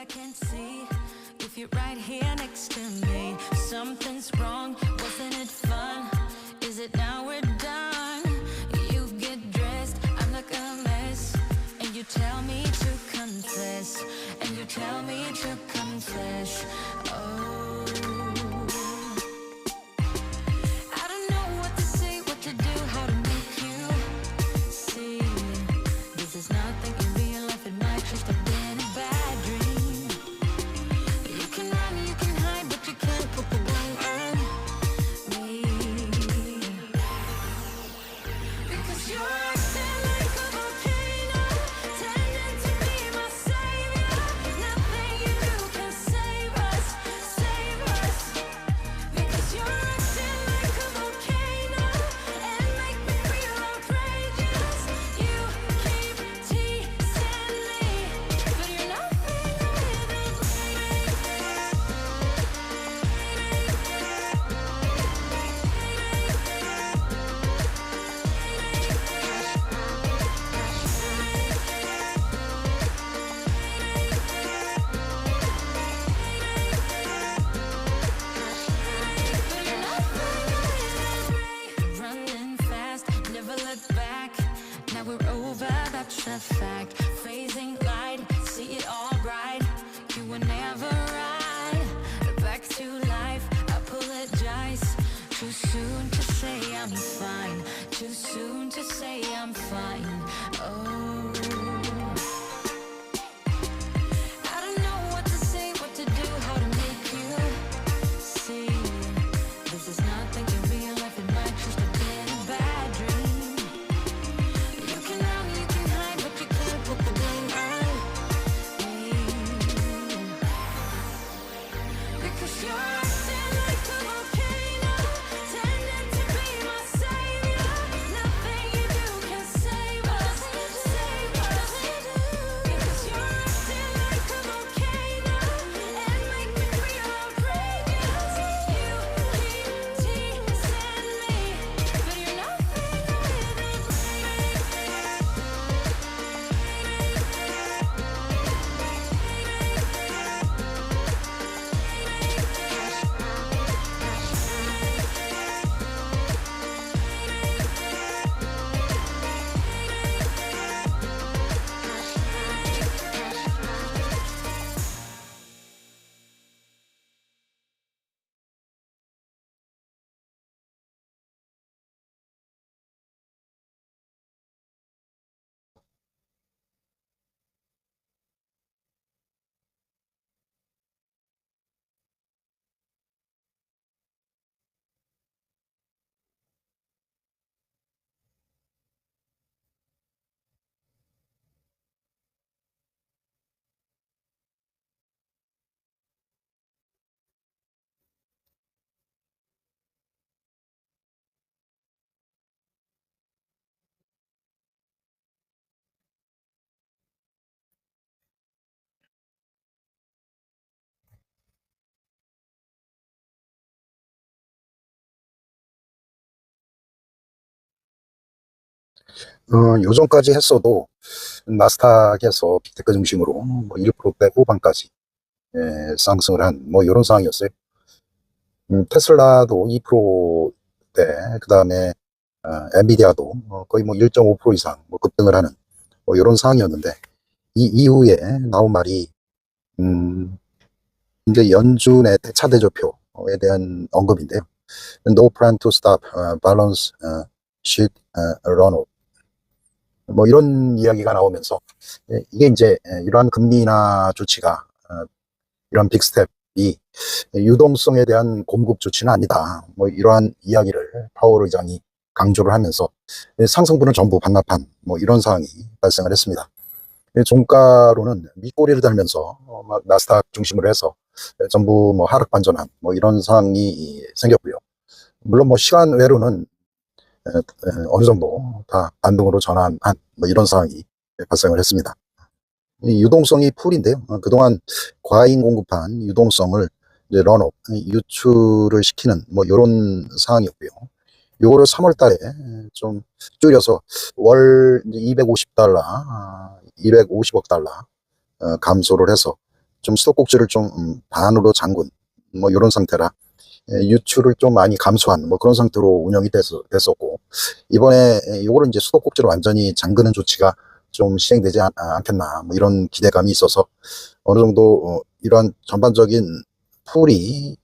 I can see if you're right here next to me. Something's wrong, wasn't it fun? Is it now we're done? You get dressed, I'm like a mess, and you tell me to confess, and you tell me to confess. Oh, I don't know what to say, what to do, how to make you see. This is nothing in real life, it might just have been a bad dream. You can run, you can hide, but you can't put the blame on me. Because you're acting like a volcano, tending to be my savior. Nothing you do can save us, save us. Because you're acting like a volcano and make me feel outrageous. You keep teasing me, but you're nothing with a running fast, never look back. Now we're over, that's a fact. Phasing light, see it all bright. You were never right. Back to life, apologize. Too soon to say I'm fine. Too soon to say I'm fine. Oh, I don't know what to say, what to do, how to make you see. This is nothing in real life, it might just have been a bad dream. You can run, you can hide, but you can't put the blame on me. Because you're acting like a volcano, tending to be my savior. Nothing you do can save us, save us. Because you're acting like a volcano and make me feel outrageous. You keep teasing me, but you're nothing with a 요전까지 했어도 나스닥에서 빅테크 중심으로 뭐 1%대 후반까지 상승을 한 뭐 이런 상황이었어요. 테슬라도 2%대, 그 다음에 엔비디아도 거의 뭐 1.5% 이상 뭐 급등을 하는 뭐 이런 상황이었는데, 이 이후에 나온 말이 이제 연준의 대차 대조표에 대한 언급인데요. No plan to stop balance sheet runoff. 뭐 이런 이야기가 나오면서 이게 이제 이러한 금리 인하 조치가 이런 빅스텝이 유동성에 대한 공급 조치는 아니다, 뭐 이러한 이야기를 파월 의장이 강조를 하면서 상승분을 전부 반납한 뭐 이런 상황이 발생을 했습니다. 종가로는 밑꼬리를 달면서 막 나스닥 중심으로 해서 전부 뭐 하락 반전한 뭐 이런 상황이 생겼고요. 물론 뭐 시간 외로는 어느 정도 다 반등으로 전환한 뭐 이런 상황이 발생을 했습니다. 이 유동성이 풀인데요. 그동안 과잉 공급한 유동성을 이제 런업, 유출을 시키는 뭐 이런 상황이었고요. 요거를 3월 달에 좀 줄여서 월 $250, 250억 달러 감소를 해서 좀 수도꼭지를 좀 반으로 잠근 뭐 이런 상태라 유출을 좀 많이 감소한 뭐 그런 상태로 운영이 됐었고, 이번에 요거를 이제 수도꼭지를 완전히 잠그는 조치가 좀 시행되지 않겠나 뭐 이런 기대감이 있어서 어느 정도 이런 전반적인 풀이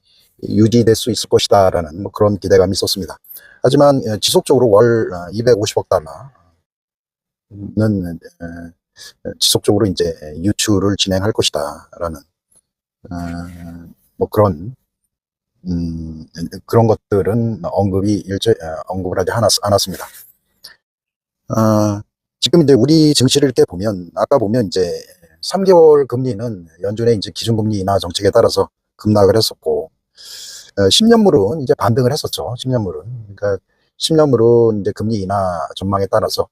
유지될 수 있을 것이다라는 뭐 그런 기대감이 있었습니다. 하지만 지속적으로 월 250억 달러는 지속적으로 이제 유출을 진행할 것이다라는 뭐 그런 그런 것들은 언급을 하지 않았습니다. 지금 이제 우리 증시를 이렇게 보면, 아까 보면 이제 3개월 금리는 연준의 이제 기준금리 인하 정책에 따라서 급락을 했었고, 10년물은 이제 반등을 했었죠. 10년물은. 그러니까 10년물은 이제 금리 인하 전망에 따라서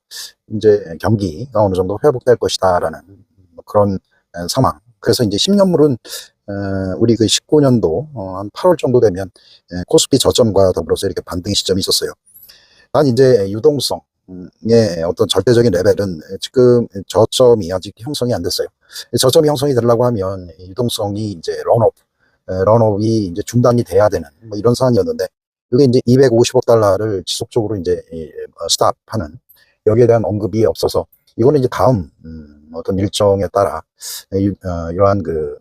이제 경기가 어느 정도 회복될 것이다라는 그런 상황. 그래서 이제 10년물은 우리 그 19년도 한 8월 정도 되면 코스피 저점과 더불어서 이렇게 반등 시점이 있었어요. 단 이제 유동성의 어떤 절대적인 레벨은 지금 저점이 아직 형성이 안 됐어요. 저점이 형성이 되려고 하면 유동성이 이제 런업이 이제 중단이 돼야 되는 뭐 이런 상황이었는데, 이게 이제 250억 달러를 지속적으로 이제 스탑하는, 여기에 대한 언급이 없어서 이거는 이제 다음 어떤 일정에 따라 이러한 그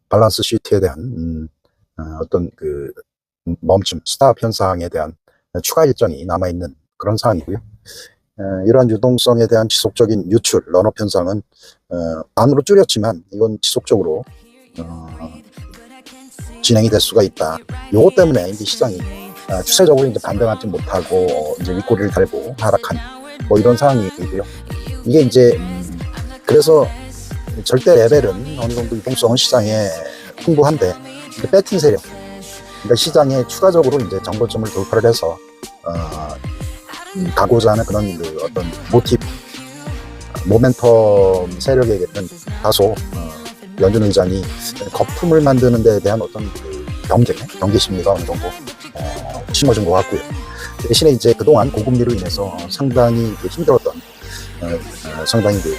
밸런스 시트에 대한 어떤 그 멈춤, 스탑 현상에 대한 추가 일정이 남아있는 그런 상황이고요. 이러한 유동성에 대한 지속적인 유출, 런업 현상은 반으로 줄였지만 이건 지속적으로 진행이 될 수가 있다. 요것 때문에 이제 시장이 추세적으로 이제 반등하지 못하고 이제 윗꼬리를 달고 하락한 뭐 이런 상황이고요. 이게 이제 그래서 절대 레벨은 어느 정도 유동성은 시장에 풍부한데, 배팅 세력, 그러니까 시장에 추가적으로 이제 정고점을 돌파를 해서 가고자 하는 그런 그 어떤 모멘텀 세력에게는 다소 연준 의장이 거품을 만드는 데에 대한 어떤 그 경계 심리가 어느 정도 심어준 것 같고요. 대신에 이제 그동안 고금리로 인해서 상당히 그 힘들었던 상당히 그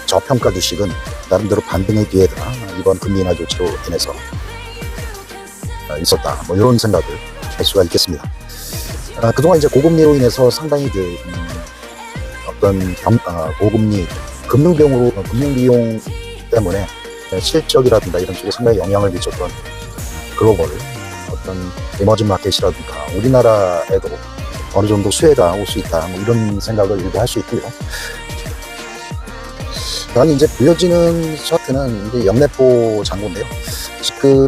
저평가 주식은 나름대로 반등의 기회가 이번 금리 인하 조치로 인해서 있었다. 뭐 이런 생각을 할 수가 있겠습니다. 그동안 이제 고금리로 인해서 상당히 그 어떤 고금리 금융 비용 때문에 실적이라든가 이런 쪽에 상당히 영향을 미쳤던 글로벌 어떤 에머징 마켓이라든가 우리나라에도 어느 정도 수혜가 올 수 있다. 뭐 이런 생각을 일부 할 수 있고요. 다만 이제 보여지는 차트는 이제 연내포 잔고인데요. 지금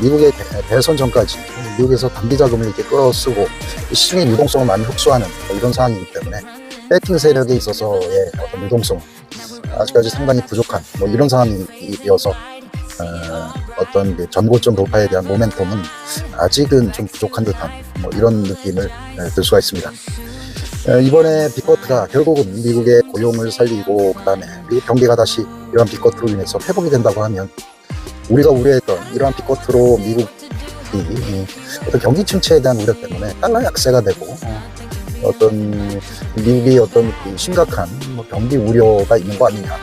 미국의 대선 전까지 미국에서 단기 자금을 이렇게 끌어쓰고 시중의 유동성을 많이 흡수하는 뭐 이런 상황이기 때문에 배팅 세력에 있어서의 어떤 유동성 아직까지 상당히 부족한 뭐 이런 상황이어서 어떤 그 전고점 돌파에 대한 모멘텀은 아직은 좀 부족한 듯한 뭐 이런 느낌을 들 수가 있습니다. 이번에 빅커트가 결국은 미국의 고용을 살리고 그다음에 미국 경기가 다시 이러한 빅커트로 인해서 회복이 된다고 하면, 우리가 우려했던 이러한 빅커트로 미국이 어떤 경기 침체에 대한 우려 때문에 달러 약세가 되고 어떤 미국이 어떤 심각한 뭐 경기 우려가 있는 거 아니냐,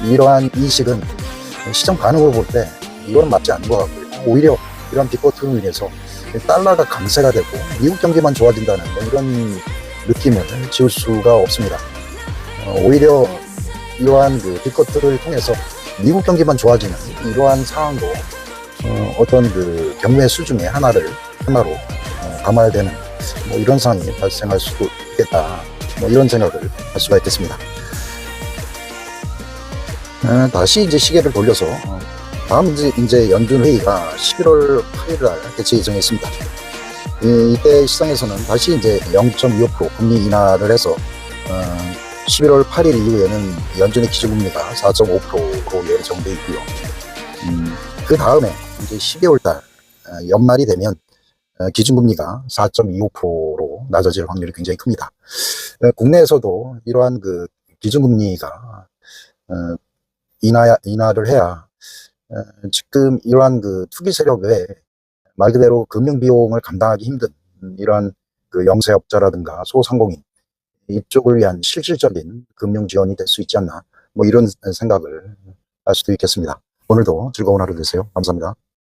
이러한 인식은 시장 반응으로 볼 때 이거는 맞지 않는 것 같고요. 오히려 이러한 빅커트로 인해서 달러가 강세가 되고 미국 경기만 좋아진다는 이런 느낌을 지울 수가 없습니다. 오히려 이러한 그 빅커트를 통해서 미국 경기만 좋아지는 이러한 상황도 어떤 그 경매 수준의 하나로 담아야 되는 뭐 이런 상황이 발생할 수도 있겠다. 뭐 이런 생각을 할 수가 있겠습니다. 다시 이제 시계를 돌려서 다음 이제 연준 회의가 11월 8일 날 개최 예정했습니다. 이때 시장에서는 다시 이제 0.25% 금리 인하를 해서 11월 8일 이후에는 연준의 기준금리가 4.5%로 예정돼 있고요. 그 다음에 이제 12월 달 연말이 되면 기준금리가 4.25%로 낮아질 확률이 굉장히 큽니다. 국내에서도 이러한 그 기준금리가 인하를 해야 지금 이러한 그 투기 세력 외에 말 그대로 금융 비용을 감당하기 힘든 이러한 그 영세업자라든가 소상공인 이쪽을 위한 실질적인 금융 지원이 될 수 있지 않나, 뭐 이런 생각을 할 수도 있겠습니다. 오늘도 즐거운 하루 되세요. 감사합니다.